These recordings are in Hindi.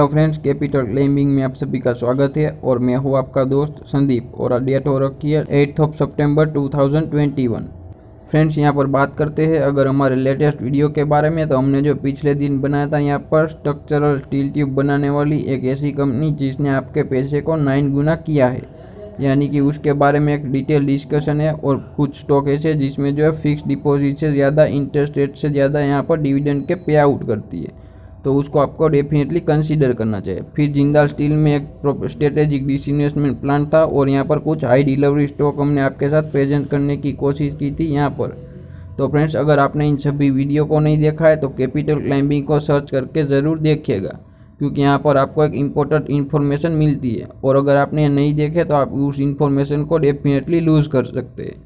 हेलो फ्रेंड्स, कैपिटल क्लाइंबिंग में आप सभी का स्वागत है और मैं हूं आपका दोस्त संदीप और डेट हो रखी है 8 सितंबर 2021। फ्रेंड्स, यहां पर बात करते हैं अगर हमारे लेटेस्ट वीडियो के बारे में, तो हमने जो पिछले दिन बनाया था यहां पर स्ट्रक्चरल स्टील ट्यूब बनाने वाली एक ऐसी कंपनी जिसने आपके पैसे को 9 गुना किया है, यानी कि उसके बारे में एक डिटेल डिस्कशन है। और कुछ स्टॉक ऐसे जिसमें जो है फिक्स डिपॉजिट से ज़्यादा, इंटरेस्ट रेट से ज़्यादा यहाँ पर डिविडेंड के पे आउट करती है, तो उसको आपको डेफिनेटली कंसीडर करना चाहिए। फिर जिंदाल स्टील में एक स्ट्रेटेजिक डिसइन्वेस्टमेंट प्लान था और यहाँ पर कुछ हाई डिलीवरी स्टॉक हमने आपके साथ प्रेजेंट करने की कोशिश की थी यहाँ पर। तो फ्रेंड्स, अगर आपने इन सभी वीडियो को नहीं देखा है तो कैपिटल क्लाइंबिंग को सर्च करके ज़रूर देखिएगा, क्योंकि यहाँ पर आपको एक इम्पोर्टेंट इन्फॉर्मेशन मिलती है और अगर आपने नहीं देखे तो आप उस इन्फॉर्मेशन को डेफिनेटली लूज़ कर सकते हैं।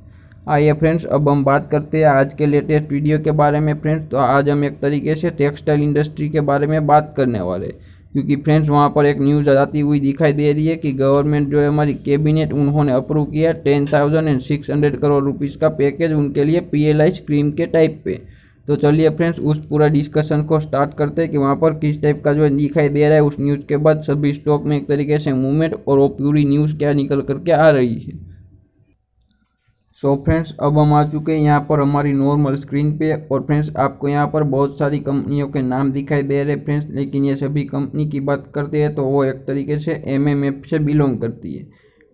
आइए फ्रेंड्स, अब हम बात करते हैं आज के लेटेस्ट वीडियो के बारे में। फ्रेंड्स, तो आज हम एक तरीके से टेक्सटाइल इंडस्ट्री के बारे में बात करने वाले, क्योंकि फ्रेंड्स वहाँ पर एक न्यूज़ आती हुई दिखाई दे रही है कि गवर्नमेंट जो है हमारी कैबिनेट, उन्होंने अप्रूव किया 10,600 करोड़ रुपीज़ का पैकेज उनके लिए PLI स्कीम के टाइप पे। तो चलिए फ्रेंड्स, उस पूरा डिस्कशन को स्टार्ट करते हैं कि वहाँ पर किस टाइप का जो है दिखाई दे रहा है। उस न्यूज़ के बाद सभी स्टॉक में एक तरीके से मूवमेंट और वो पूरी न्यूज़ क्या निकल करके आ रही है। सो फ्रेंड्स, अब हम आ चुके हैं यहाँ पर हमारी नॉर्मल स्क्रीन पे और फ्रेंड्स आपको यहाँ पर बहुत सारी कंपनियों के नाम दिखाई दे रहे हैं फ्रेंड्स, लेकिन ये सभी कंपनी की बात करते हैं तो वो एक तरीके से MMF से बिलोंग करती है।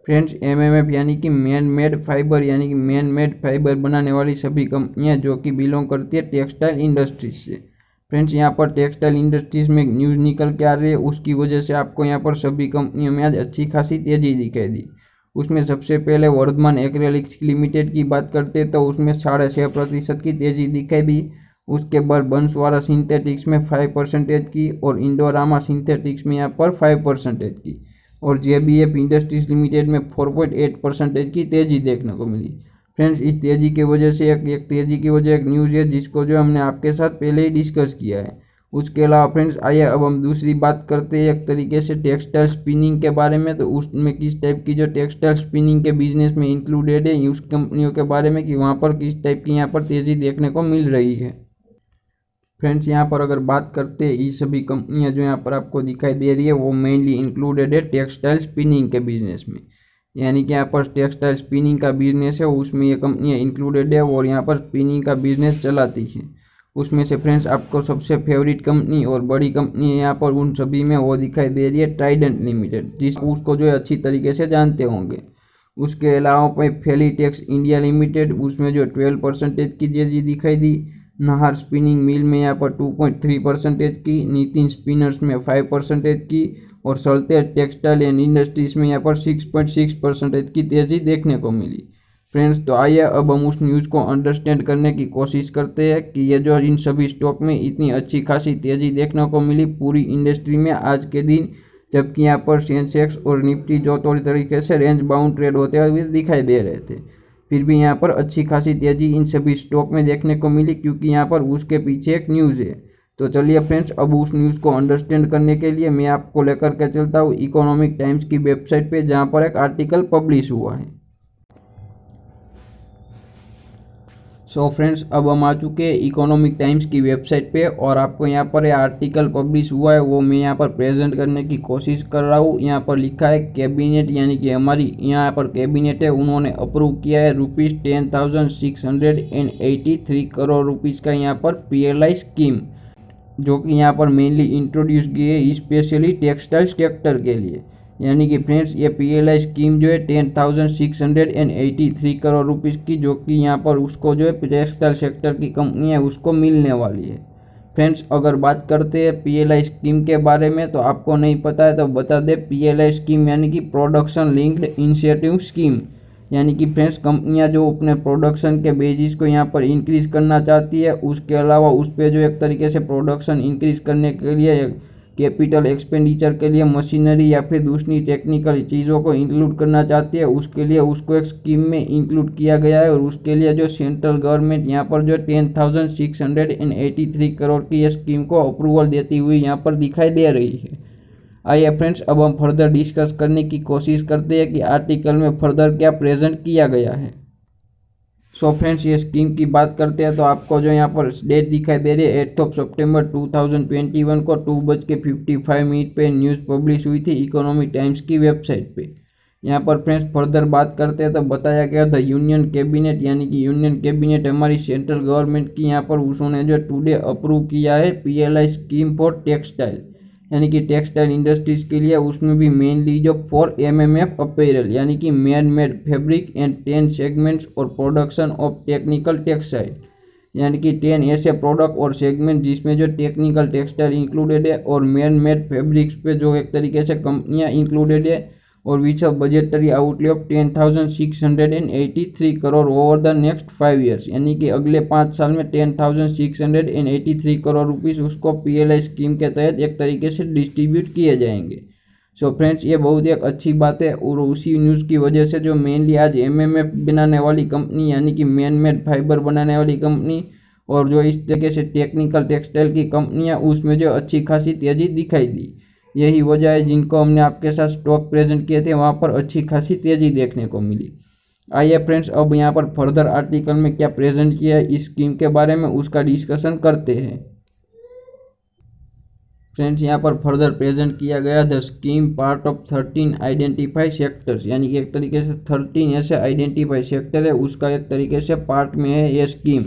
फ्रेंड्स, MMF यानी कि मैन मेड फाइबर, यानी कि मैन मेड फाइबर बनाने वाली सभी कंपनियाँ जो कि बिलोंग करती है टेक्सटाइल इंडस्ट्रीज से। फ्रेंड्स, यहाँ पर टेक्सटाइल इंडस्ट्रीज में न्यूज़ निकल के आ रही है, उसकी वजह से आपको यहाँ पर सभी कंपनियों में आज अच्छी खासी तेज़ी दिखाई दी। उसमें सबसे पहले वर्धमान एक्रेलिक्स लिमिटेड की बात करते तो उसमें 6.5% की तेज़ी दिखाई दी। उसके बाद बंसवाड़ा सिंथेटिक्स में 5% की और इंडोरामा सिंथेटिक्स में यहाँ पर 5% की और JBF इंडस्ट्रीज लिमिटेड में 4.8% की तेज़ी देखने को मिली। फ्रेंड्स, इस तेज़ी की वजह से एक तेज़ी की वजह एक न्यूज़ है जिसको जो हमने आपके साथ पहले ही डिस्कस किया है। उसके अलावा फ्रेंड्स, आइए अब हम दूसरी बात करते हैं एक तरीके से टेक्सटाइल स्पिनिंग के बारे में। तो उसमें किस टाइप की जो टेक्सटाइल स्पिनिंग के बिजनेस में इंक्लूडेड है उस कंपनियों के बारे में कि वहाँ पर किस टाइप की यहाँ पर तेज़ी देखने को मिल रही है। फ्रेंड्स, यहाँ पर अगर बात करते हैं ये सभी कंपनियाँ जो यहाँ पर आपको दिखाई दे रही है वो मेनली इंक्लूडेड है टेक्सटाइल स्पिनिंग के बिजनेस में, यानी कि यहाँ पर टेक्सटाइल स्पिनिंग का बिजनेस है उसमें ये कंपनियाँ इंक्लूडेड है और यहाँ पर स्पिनिंग का बिजनेस चलाती है। उसमें से फ्रेंड्स आपको सबसे फेवरेट कंपनी और बड़ी कंपनी है यहाँ पर उन सभी में वो दिखाई दे रही है ट्राइडेंट लिमिटेड, जिस उसको जो है अच्छी तरीके से जानते होंगे। उसके अलावा पे फेलीटेक्स इंडिया लिमिटेड, उसमें जो 12% की तेजी दिखाई दी। नाहर स्पिनिंग मिल में यहाँ पर 2.3% की, नितिन स्पिनर्स में 5% की और सल्टेर टेक्सटाइल एंड इंडस्ट्रीज में यहाँ पर 6.6% की तेज़ी देखने को मिली। फ्रेंड्स, तो आइए अब हम उस न्यूज़ को अंडरस्टैंड करने की कोशिश करते हैं कि ये जो इन सभी स्टॉक में इतनी अच्छी खासी तेज़ी देखने को मिली पूरी इंडस्ट्री में आज के दिन, जबकि यहाँ पर सेंसेक्स और निफ्टी जो थोड़ी तरीके से रेंज बाउंड ट्रेड होते हुए दिखाई दे रहे थे, फिर भी यहाँ पर अच्छी खासी तेज़ी इन सभी स्टॉक में देखने को मिली, क्योंकि यहाँ पर उसके पीछे एक न्यूज़ है। तो चलिए फ्रेंड्स, अब उस न्यूज़ को अंडरस्टैंड करने के लिए मैं आपको लेकर के चलता हूँ इकोनॉमिक टाइम्स की वेबसाइट पर, जहाँ पर एक आर्टिकल पब्लिश हुआ है। सो फ्रेंड्स, अब हम आ चुके हैं इकोनॉमिक टाइम्स की वेबसाइट पे और आपको यहाँ पर आर्टिकल पब्लिश हुआ है वो मैं यहाँ पर प्रेजेंट करने की कोशिश कर रहा हूँ। यहाँ पर लिखा है कैबिनेट, यानी कि हमारी यहाँ पर कैबिनेट है, उन्होंने अप्रूव किया है ₹10,683 करोड़ रुपीज़ का यहाँ पर PLI स्कीम, जो कि यहाँ पर मेनली इंट्रोड्यूस की है स्पेशली टेक्सटाइल सेक्टर के लिए। यानी कि फ्रेंड्स, ये PLI स्कीम जो है 10,683 करोड़ रुपीज़ की, जो कि यहाँ पर उसको जो है टेक्सटाइल सेक्टर की कंपनी है उसको मिलने वाली है। फ्रेंड्स, अगर बात करते हैं PLI स्कीम के बारे में तो आपको नहीं पता है तो बता दें, PLI स्कीम यानी कि प्रोडक्शन लिंक्ड इंसेंटिव स्कीम, यानी कि फ्रेंड्स कंपनियां जो अपने प्रोडक्शन के बेसिस को यहाँ पर इंक्रीज़ करना चाहती है, उसके अलावा उस पर जो एक तरीके से प्रोडक्शन इंक्रीज़ करने के लिए कैपिटल एक्सपेंडिचर के लिए मशीनरी या फिर दूसरी टेक्निकल चीज़ों को इंक्लूड करना चाहती है, उसके लिए उसको एक स्कीम में इंक्लूड किया गया है। और उसके लिए जो सेंट्रल गवर्नमेंट यहाँ पर जो 10,683 करोड़ की ये स्कीम को अप्रूवल देती हुई यहाँ पर दिखाई दे रही है। आइए फ्रेंड्स, अब हम फर्दर डिस्कस करने की कोशिश करते हैं कि आर्टिकल में फर्दर क्या प्रेजेंट किया गया है। सो फ्रेंड्स ये स्कीम की बात करते हैं तो आपको जो यहाँ पर डेट दिखाई दे रही है 8 सितंबर 2021 को 2:55 पे न्यूज़ पब्लिश हुई थी इकोनॉमी टाइम्स की वेबसाइट पे। यहाँ पर फ्रेंड्स फर्दर बात करते हैं तो बताया गया था यूनियन कैबिनेट यानी कि यूनियन कैबिनेट हमारी सेंट्रल गवर्नमेंट की यहाँ पर उसने जो टुडे अप्रूव किया है PLI स्कीम फॉर टेक्सटाइल यानी कि टेक्सटाइल इंडस्ट्रीज के लिए। उसमें भी मेनली जो 4 MMF अपैरल यानी कि man made fabric and 10 segments और प्रोडक्शन ऑफ टेक्निकल टेक्सटाइल यानी कि 10 ऐसे प्रोडक्ट और सेगमेंट जिसमें जो टेक्निकल टेक्सटाइल इंक्लूडेड है और मैन मेड फैब्रिक्स पे जो एक तरीके से कंपनियां इंक्लूडेड है और which of budgetary outlay of 10,683 crore over the next 5 years यानी कि अगले 5 साल में 10,683 करोड़ रुपीस उसको PLI स्कीम के तहत एक तरीके से डिस्ट्रीब्यूट किए जाएंगे। सो फ्रेंड्स ये बहुत एक अच्छी बात है और उसी न्यूज़ की वजह से जो मेनली आज MMF बनाने वाली कंपनी यानी कि मैन मेड फाइबर बनाने वाली कंपनी और जो इस तरीके से टेक्निकल टेक्सटाइल की कंपनियां उसमें जो अच्छी खासी तेज़ी दिखाई दी। यही वजह है जिनको हमने आपके साथ स्टॉक प्रेजेंट किए थे वहाँ पर अच्छी खासी तेज़ी देखने को मिली। आइए फ्रेंड्स अब यहाँ पर फर्दर आर्टिकल में क्या प्रेजेंट किया है इस स्कीम के बारे में उसका डिस्कशन करते हैं। फ्रेंड्स यहाँ पर फर्दर प्रेजेंट किया गया the scheme part of 13 identify sectors यानी कि एक तरीके से 13 ऐसे आइडेंटिफाई सेक्टर है उसका एक तरीके से पार्ट में है ये स्कीम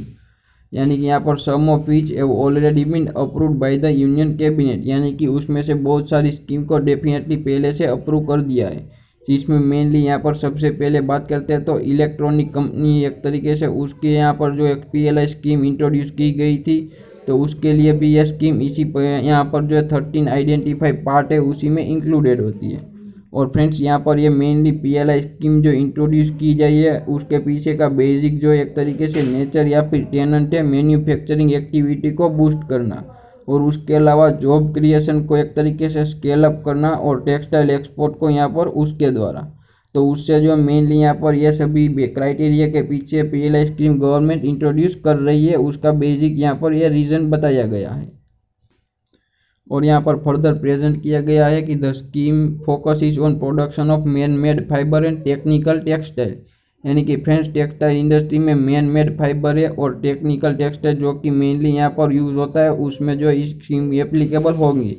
यानी कि यहाँ पर some of which have already been approved by the union cabinet यानी कि उसमें से बहुत सारी स्कीम को डेफिनेटली पहले से अप्रूव कर दिया है। जिसमें मेनली यहाँ पर सबसे पहले बात करते हैं तो इलेक्ट्रॉनिक कंपनी एक तरीके से उसके यहाँ पर जो एक PLI स्कीम इंट्रोड्यूस की गई थी तो उसके लिए भी यह स्कीम इसी पर यहाँ पर जो 13 आइडेंटिफाई पार्ट है उसी में इंक्लूडेड होती है। और फ्रेंड्स यहाँ पर ये मेनली PLI स्कीम जो इंट्रोड्यूस की गई है उसके पीछे का बेसिक जो एक तरीके से नेचर या फिर टेनेंट है मैन्युफैक्चरिंग एक्टिविटी को बूस्ट करना और उसके अलावा जॉब क्रिएशन को एक तरीके से स्केल अप करना और टेक्सटाइल एक्सपोर्ट को यहाँ पर उसके द्वारा। तो उससे जो मेनली यहाँ पर यह सभी क्राइटेरिया के पीछे PLI स्कीम गवर्नमेंट इंट्रोड्यूस कर रही है उसका बेसिक यहाँ पर यह रीज़न बताया गया है। और यहाँ पर फर्दर प्रेजेंट किया गया है कि the scheme focus is on production of man made fibre and technical textile यानी कि फ्रेंड्स टेक्सटाइल इंडस्ट्री में मैन मेड फाइबर है और टेक्निकल टेक्सटाइल जो कि मेनली यहाँ पर यूज़ होता है उसमें जो इस स्कीम एप्लीकेबल होंगी।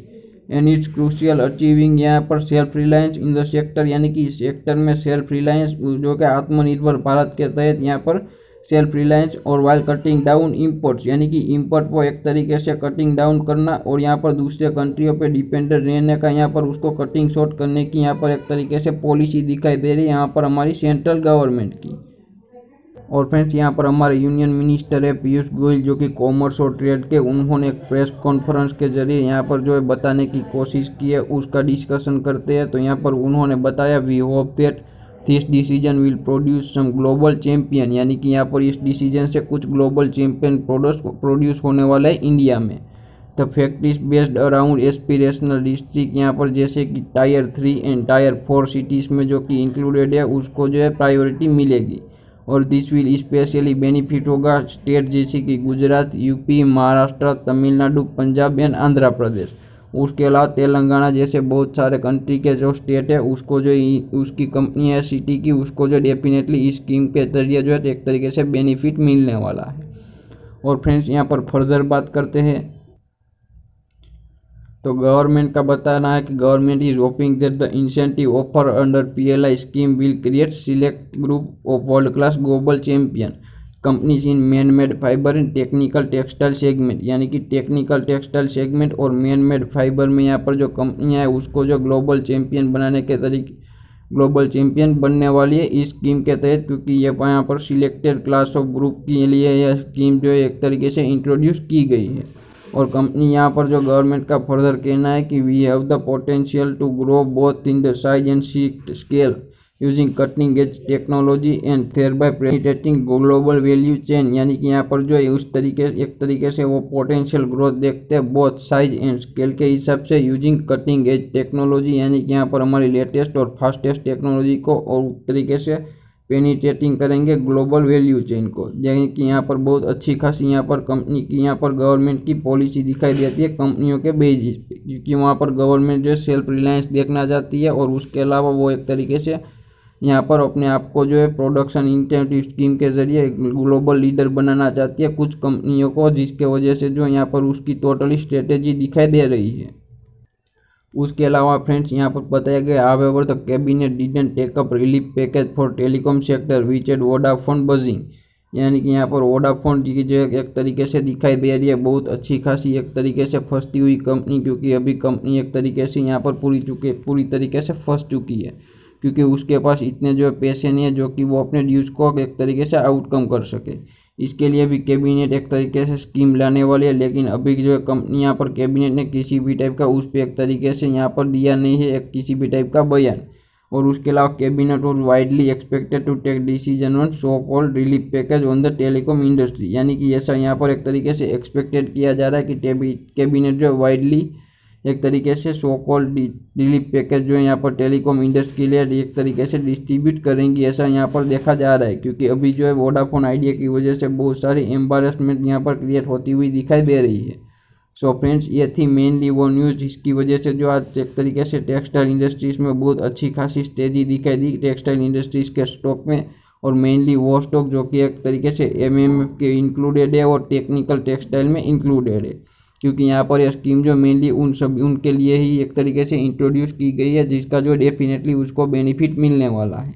एंड इट्स क्रूशियल अचीविंग यहाँ पर self reliance in the sector यानी कि इस सेक्टर में सेल्फ रिलायंस जो कि आत्मनिर्भर भारत के तहत यहाँ पर सेल्फ रिलायंस और वाइल कटिंग डाउन इम्पोर्ट्स यानी कि इम्पोर्ट को एक तरीके से कटिंग डाउन करना और यहाँ पर दूसरे कंट्रियों पे डिपेंडेंट रहने का यहाँ पर उसको कटिंग शॉर्ट करने की यहाँ पर एक तरीके से पॉलिसी दिखाई दे रही है यहाँ पर हमारी सेंट्रल गवर्नमेंट की। और फ्रेंड्स यहाँ पर हमारे यूनियन मिनिस्टर है पीयूष गोयल जो कि कॉमर्स और ट्रेड के उन्होंने एक प्रेस कॉन्फ्रेंस के जरिए यहाँ पर जो है बताने की कोशिश की है उसका डिस्कशन करते हैं। तो यहाँ पर उन्होंने बताया we hope that this decision will produce some global champion यानी कि यहाँ पर इस डिसीजन से कुछ ग्लोबल चैम्पियन प्रोड्यूस होने वाला है इंडिया में। The fact is based around aspirational district यहाँ पर जैसे कि Tier 3 एंड Tier 4 सिटीज़ में जो कि इंक्लूडेड है उसको जो है प्रायोरिटी मिलेगी और दिस विल स्पेशली बेनिफिट होगा स्टेट जैसे कि गुजरात, यूपी, महाराष्ट्र, तमिलनाडु, पंजाब एंड आंध्र प्रदेश। उसके अलावा तेलंगाना जैसे बहुत सारे कंट्री के जो स्टेट है उसको जो उसकी कंपनी है सिटी की उसको जो डेफिनेटली इस स्कीम के जरिए जो है एक तरीके से बेनिफिट मिलने वाला है। और फ्रेंड्स यहाँ पर फर्दर बात करते हैं तो गवर्नमेंट का बताना है कि government is hoping that the incentive offer under PLI scheme will create select group of world class global champion companies in man made fibre and technical textile segment यानी कि टेक्निकल टेक्सटाइल सेगमेंट और मैन मेड फाइबर में यहाँ पर जो कंपनियाँ हैं उसको जो ग्लोबल चैंपियन बनाने के तरीके ग्लोबल चैंपियन बनने वाली है इस स्कीम के तहत क्योंकि ये यहाँ पर सिलेक्टेड क्लास ऑफ ग्रुप के लिए यह स्कीम जो है एक तरीके से इंट्रोड्यूस की गई है। और कंपनी यहाँ पर जो गवर्नमेंट का फर्दर कहना है कि we have the potential to grow both in the size and scale using cutting edge technology and thereby penetrating global value chain यानी कि यहाँ पर जो है उस तरीके एक तरीके से वो पोटेंशियल ग्रोथ देखते हैं बोथ साइज एंड स्केल के हिसाब से यूजिंग कटिंग एज टेक्नोलॉजी यानी कि यहाँ पर हमारी लेटेस्ट और फास्टेस्ट टेक्नोलॉजी को और उस तरीके से पेनिट्रेटिंग करेंगे ग्लोबल वैल्यू चेन को। यानी कि यहाँ पर बहुत अच्छी खासी यहाँ पर कंपनी की यहाँ पर गवर्नमेंट की पॉलिसी दिखाई देती है कंपनियों के बेसिस पे क्योंकि वहाँ पर गवर्नमेंट जो है सेल्फ रिलायंस देखना चाहती है और उसके अलावा वो एक तरीके से यहाँ पर अपने आप को जो है प्रोडक्शन इंसेंटिव स्कीम के जरिए ग्लोबल लीडर बनाना चाहती है कुछ कंपनियों को, जिसके वजह से जो यहाँ पर उसकी टोटली स्ट्रेटेजी दिखाई दे रही है। उसके अलावा फ्रेंड्स यहाँ पर बताया गया, however the cabinet didn't take up relief package for telecom sector which aid Vodafone buzzing, यानी कि यहाँ पर वोडाफोन की जो एक तरीके से दिखाई दे रही है बहुत अच्छी खासी एक तरीके से फंसती हुई कंपनी, क्योंकि अभी कंपनी एक तरीके से यहाँ पर पूरी तरीके से फंस चुकी है, क्योंकि उसके पास इतने जो पैसे नहीं है जो कि वो अपने ड्यूज को एक तरीके से आउटकम कर सके। इसके लिए भी कैबिनेट एक तरीके से स्कीम लाने वाली है, लेकिन अभी जो है कंपनी यहाँ पर कैबिनेट ने किसी भी टाइप का उस पर एक तरीके से यहाँ पर दिया नहीं है किसी भी टाइप का बयान। और उसके अलावा cabinet was widely expected to take decision on so called relief package on the telecom industry, यानी कि ऐसा यहाँ पर एक तरीके से एक्सपेक्टेड किया जा रहा है कि कैबिनेट जो वाइडली एक तरीके से सो कॉल्ड रिलीफ पैकेज जो है यहाँ पर टेलीकॉम इंडस्ट्री के लिए एक तरीके से डिस्ट्रीब्यूट करेंगी, ऐसा यहाँ पर देखा जा रहा है। क्योंकि अभी जो है वोडाफोन आइडिया की वजह से बहुत सारी एम्बारेसमेंट यहाँ पर क्रिएट होती हुई दिखाई दे रही है। सो फ्रेंड्स, ये थी मेनली वो न्यूज़ जिसकी वजह से जो आज एक तरीके से टेक्सटाइल इंडस्ट्रीज़ में बहुत अच्छी खासी तेज़ी दिखाई दी टेक्सटाइल इंडस्ट्रीज़ के स्टॉक में, और मेनली वो स्टॉक जो कि एक तरीके से MMF के इंक्लूडेड है और टेक्निकल टेक्सटाइल में इंक्लूडेड है, क्योंकि यहाँ पर यह स्कीम जो मेनली उनके लिए ही एक तरीके से इंट्रोड्यूस की गई है, जिसका जो डेफिनेटली उसको बेनिफिट मिलने वाला है।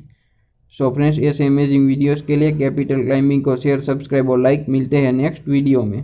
सो फ्रेंड्स, ऐसे अमेजिंग वीडियोस के लिए कैपिटल क्लाइंबिंग को शेयर, सब्सक्राइब और लाइक। मिलते हैं नेक्स्ट वीडियो में।